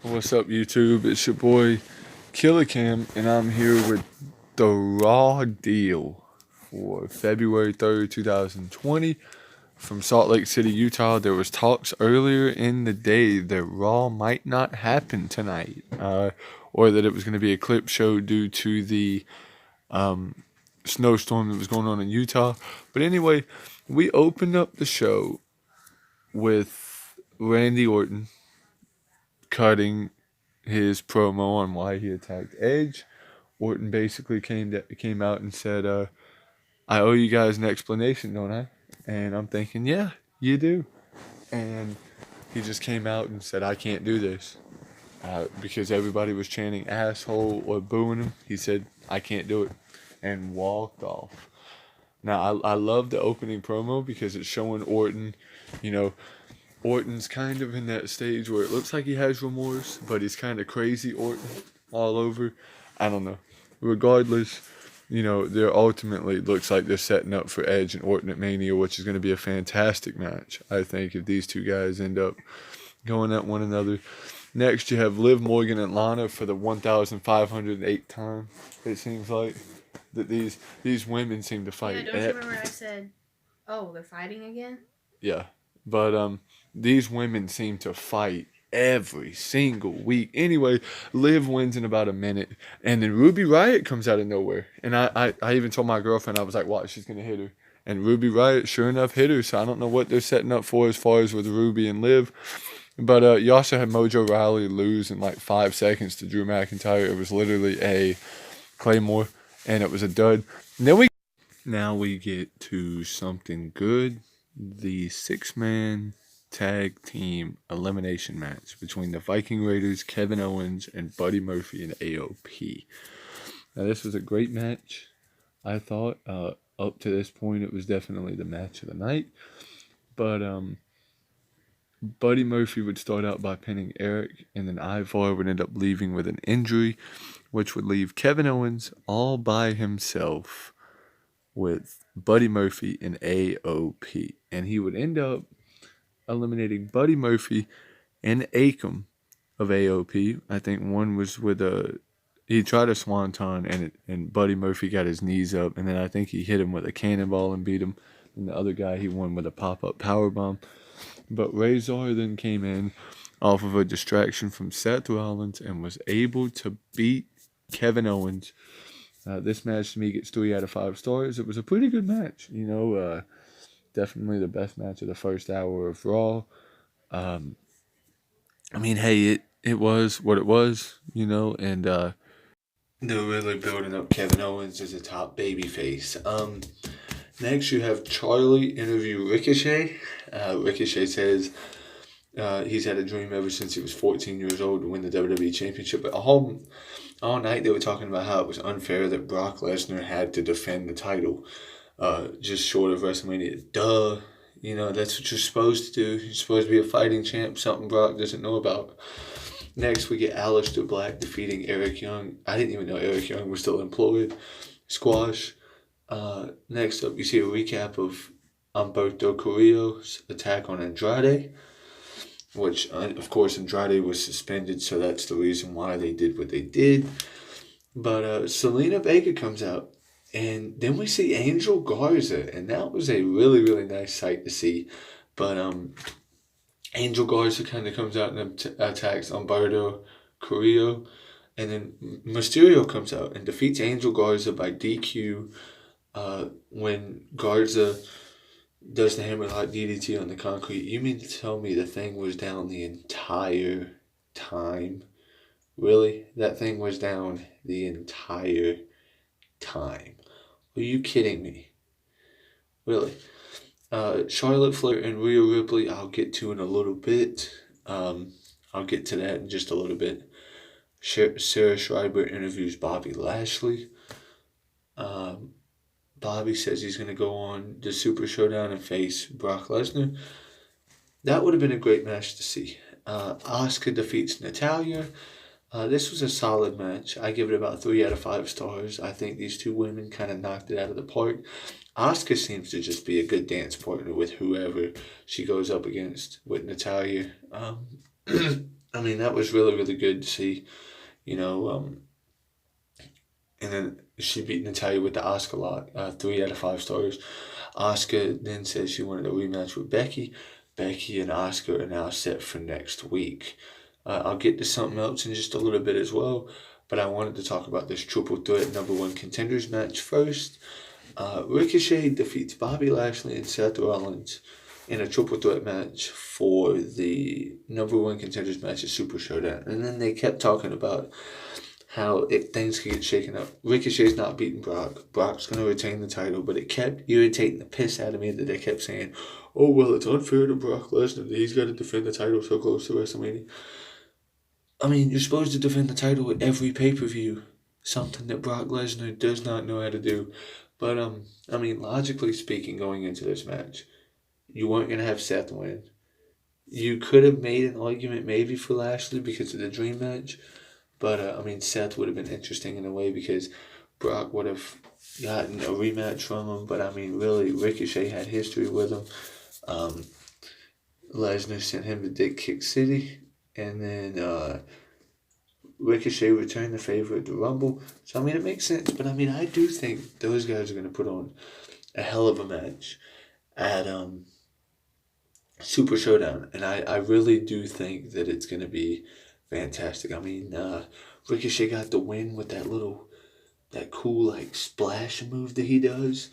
What's up, YouTube? It's your boy Killer Cam, and I'm here with the raw deal for February 3rd, 2020 from Salt Lake City, Utah. There was talks earlier in the day that Raw might not happen tonight, or that it was going to be a clip show due to the snowstorm that was going on in Utah. But anyway, we opened up the show with Randy Orton cutting his promo on why he attacked Edge. Orton basically came out and said, I owe you guys an explanation, don't I? And I'm thinking, yeah, you do. And he just came out and said, I can't do this. Because everybody was chanting asshole or booing him. He said, I can't do it. And walked off. Now, I love the opening promo because it's showing Orton, Orton's kind of in that stage where it looks like he has remorse, but he's kind of crazy Orton all over. I don't know. Regardless, there ultimately looks like they're setting up for Edge and Orton at Mania, which is going to be a fantastic match, I think, if these two guys end up going at one another. Next, you have Liv Morgan and Lana for the 1,508th time, it seems like, that these women seem to fight. Yeah, don't you remember I said, oh, they're fighting again? Yeah, but these women seem to fight every single week. Anyway, Liv wins in about a minute, and then Ruby Riott comes out of nowhere. And I even told my girlfriend, I was like, watch, she's going to hit her. And Ruby Riott, sure enough, hit her. So I don't know what they're setting up for as far as with Ruby and Liv. But you also had Mojo Rawley lose in like 5 seconds to Drew McIntyre. It was literally a Claymore, and it was a dud. And then now we get to something good. The 6-man tag team elimination match between the Viking Raiders, Kevin Owens, and Buddy Murphy and AOP. Now, this was a great match, I thought. Up to this point, it was definitely the match of the night. But Buddy Murphy would start out by pinning Eric, and then Ivar would end up leaving with an injury, which would leave Kevin Owens all by himself with Buddy Murphy and AOP. And he would end up eliminating Buddy Murphy and Akam of AOP. I think one was with he tried a swanton and Buddy Murphy got his knees up, and then I think he hit him with a cannonball and beat him. And the other guy he won with a pop-up powerbomb. But Razor then came in off of a distraction from Seth Rollins and was able to beat Kevin Owens. This match to me gets 3 out of 5 stars. It was a pretty good match, definitely the best match of the first hour of Raw. Hey, it was what it was, and they're really building up Kevin Owens as a top babyface. Next, you have Charlie interview Ricochet. Ricochet says he's had a dream ever since he was 14 years old to win the WWE Championship. But all night they were talking about how it was unfair that Brock Lesnar had to defend the title just short of WrestleMania. Duh. That's what you're supposed to do. You're supposed to be a fighting champ, something Brock doesn't know about. Next, we get Aleister Black defeating Eric Young. I didn't even know Eric Young was still employed. Squash. Next up, you see a recap of Humberto Carrillo's attack on Andrade, which, of course, Andrade was suspended, so that's the reason why they did what they did. But Selena Vega comes out, and then we see Angel Garza, and that was a really, really nice sight to see. But Angel Garza kind of comes out and attacks Humberto Carrillo, and then Mysterio comes out and defeats Angel Garza by DQ when Garza does the hammerlock DDT on the concrete. You mean to tell me the thing was down the entire time? Really? That thing was down the entire time. Are you kidding me? Really? Charlotte Flair and Rhea Ripley, I'll get to in a little bit. I'll get to that in just a little bit. Sarah Schreiber interviews Bobby Lashley. Bobby says he's going to go on the Super Showdown and face Brock Lesnar. That would have been a great match to see. Asuka defeats Natalya. This was a solid match. I give it about 3 out of 5 stars. I think these two women kind of knocked it out of the park. Asuka seems to just be a good dance partner with whoever she goes up against with Natalya. I mean, that was really, really good to see, you know. And then she beat Natalya with the Asuka lock, 3 out of 5 stars. Asuka then says she wanted a rematch with Becky. Becky and Asuka are now set for next week. I'll get to something else in just a little bit as well, but I wanted to talk about this triple threat number one contenders match first. Ricochet defeats Bobby Lashley and Seth Rollins in a triple threat match for the number one contenders match at Super Showdown. And then they kept talking about how things could get shaken up. Ricochet's not beating Brock. Brock's going to retain the title, but it kept irritating the piss out of me that they kept saying, oh, well, it's unfair to Brock Lesnar that he's got to defend the title so close to WrestleMania. I mean, you're supposed to defend the title at every pay-per-view, something that Brock Lesnar does not know how to do. But, I mean, logically speaking, going into this match, you weren't going to have Seth win. You could have made an argument maybe for Lashley because of the dream match, but, I mean, Seth would have been interesting in a way because Brock would have gotten a rematch from him. But, I mean, really, Ricochet had history with him. Lesnar sent him to Dick Kick City. And then Ricochet returned the favor at the Rumble. So, I mean, it makes sense. But, I mean, I do think those guys are going to put on a hell of a match at Super Showdown. And I really do think that it's going to be fantastic. I mean, Ricochet got the win with that cool, like, splash move that he does.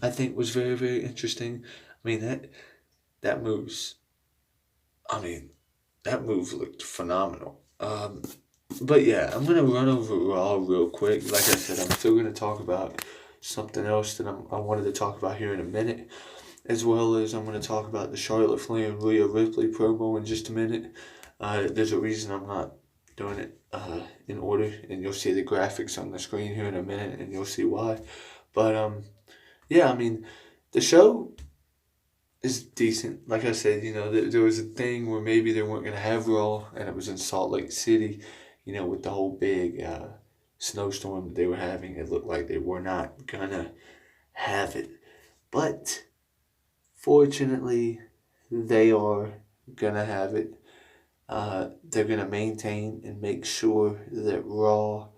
I think was very, very interesting. I mean, that move's, I mean, that move looked phenomenal. But yeah, I'm going to run over Raw real quick. Like I said, I'm still going to talk about something else that I wanted to talk about here in a minute. As well as I'm going to talk about the Charlotte Flair and Rhea Ripley promo in just a minute. There's a reason I'm not doing it in order, and you'll see the graphics on the screen here in a minute, and you'll see why. But yeah, I mean, the show is decent. Like I said, you know, there was a thing where maybe they weren't going to have Raw, and it was in Salt Lake City, you know, with the whole big snowstorm that they were having. It looked like they were not going to have it. But fortunately, they are going to have it. They're going to maintain and make sure that Raw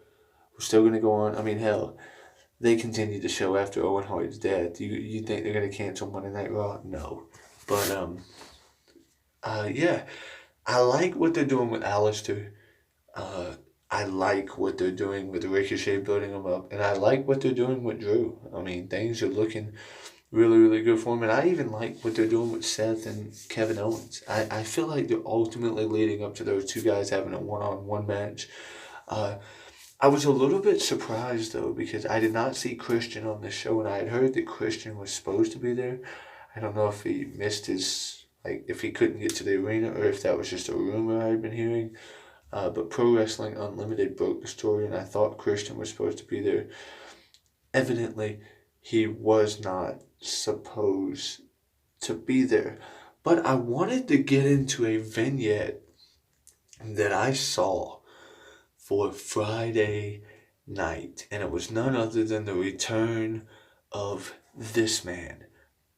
was still going to go on. I mean, hell, they continued the show after Owen Hart's death. You think they're going to cancel Monday Night Raw? No. But, yeah, I like what they're doing with Alistair. I like what they're doing with Ricochet building him up. And I like what they're doing with Drew. I mean, things are looking really, really good for him. And I even like what they're doing with Seth and Kevin Owens. I feel like they're ultimately leading up to those two guys having a one-on-one match. I was a little bit surprised, though, because I did not see Christian on the show, and I had heard that Christian was supposed to be there. I don't know if he missed his, like, if he couldn't get to the arena, or if that was just a rumor I had been hearing. But Pro Wrestling Unlimited broke the story, and I thought Christian was supposed to be there. Evidently, he was not supposed to be there. But I wanted to get into a vignette that I saw for Friday night, and it was none other than the return of this man,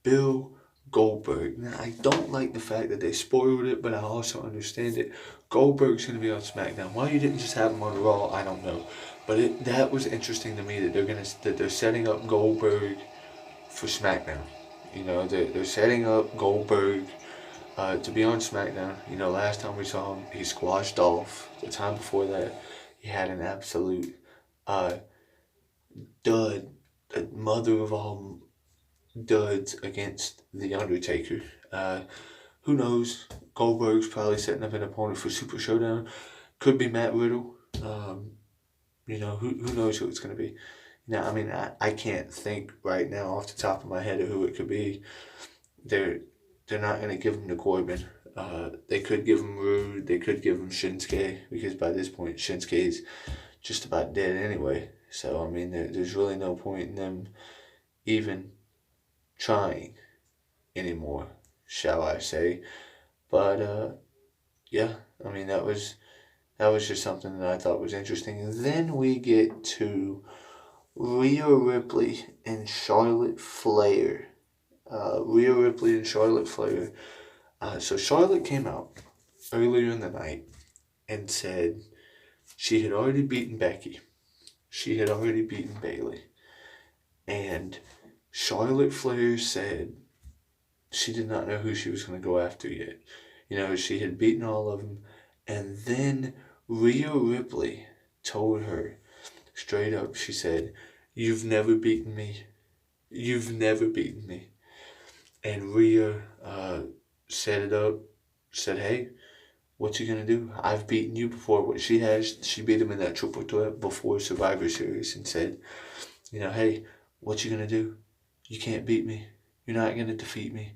Bill Goldberg. Now, I don't like the fact that they spoiled it, but I also understand it. Goldberg's going to be on SmackDown. Why you didn't just have him on Raw, I don't know. But that was interesting to me that they're setting up Goldberg for SmackDown. You know, they're setting up Goldberg to be on SmackDown. You know, last time we saw him, he squashed Dolph. The time before that, he had an absolute dud, a mother of all duds against The Undertaker. Who knows? Goldberg's probably setting up an opponent for Super Showdown. Could be Matt Riddle. You know, who knows who it's going to be. Now, I mean, I can't think right now off the top of my head of who it could be. They're not going to give him to Corbin. They could give him Rude. They could give him Shinsuke, because by this point, Shinsuke's just about dead anyway. So, I mean, there's really no point in them even trying anymore, shall I say. But, yeah, I mean, that was just something that I thought was interesting. And then we get to Rhea Ripley and Charlotte Flair. Rhea Ripley and Charlotte Flair. So Charlotte came out earlier in the night and said she had already beaten Becky. She had already beaten Bayley. And Charlotte Flair said she did not know who she was going to go after yet. You know, she had beaten all of them. And then Rhea Ripley told her straight up, she said, "You've never beaten me. You've never beaten me." And Rhea set it up, said, "Hey, what you gonna do? I've beaten you before." What she beat him in that triple threat before Survivor Series and said, you know, "Hey, what you gonna do? You can't beat me. You're not gonna defeat me."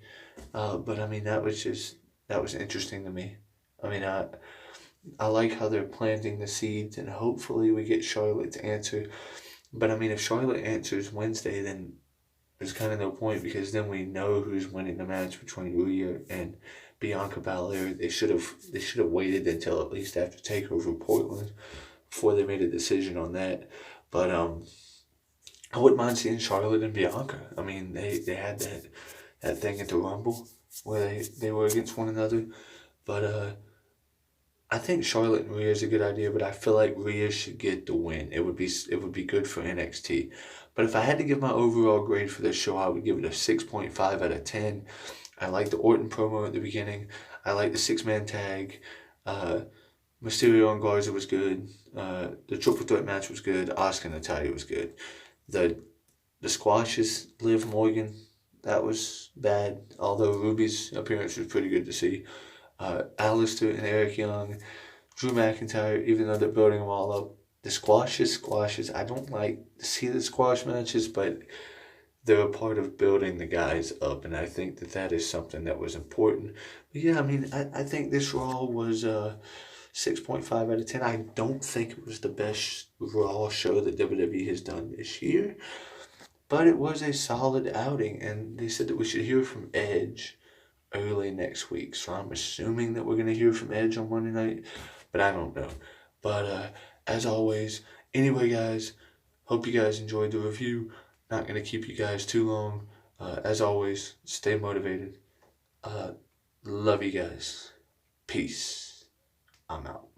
But I mean, that was interesting to me. I mean, I like how they're planting the seeds, and hopefully we get Charlotte to answer. But I mean, if Charlotte answers Wednesday, then there's kind of no point, because then we know who's winning the match between Rhea and Bianca Belair. They should have waited until at least after Takeover Portland before they made a decision on that. But I wouldn't mind seeing Charlotte and Bianca. I mean, they had that thing at the Rumble where they were against one another. But I think Charlotte and Rhea is a good idea, but I feel like Rhea should get the win. It would be good for NXT. But if I had to give my overall grade for this show, I would give it a 6.5 out of 10. I like the Orton promo at the beginning. I like the 6-man tag. Uh, Mysterio and Garza was good. The triple threat match was good. Asuka and Natalya was good. The squashes, Liv Morgan, that was bad. Although Ruby's appearance was pretty good to see. Alistair and Eric Young, Drew McIntyre, even though they're building them all up. The squashes, I don't like to see the squash matches, but they're a part of building the guys up, and I think that is something that was important. But yeah, I mean, I think this Raw was 6.5 out of 10. I don't think it was the best Raw show that WWE has done this year, but it was a solid outing, and they said that we should hear from Edge early next week. So I'm assuming that we're going to hear from Edge on Monday night, but I don't know. But as always, anyway, guys, hope you guys enjoyed the review. Not going to keep you guys too long. As always, stay motivated. Love you guys. Peace. I'm out.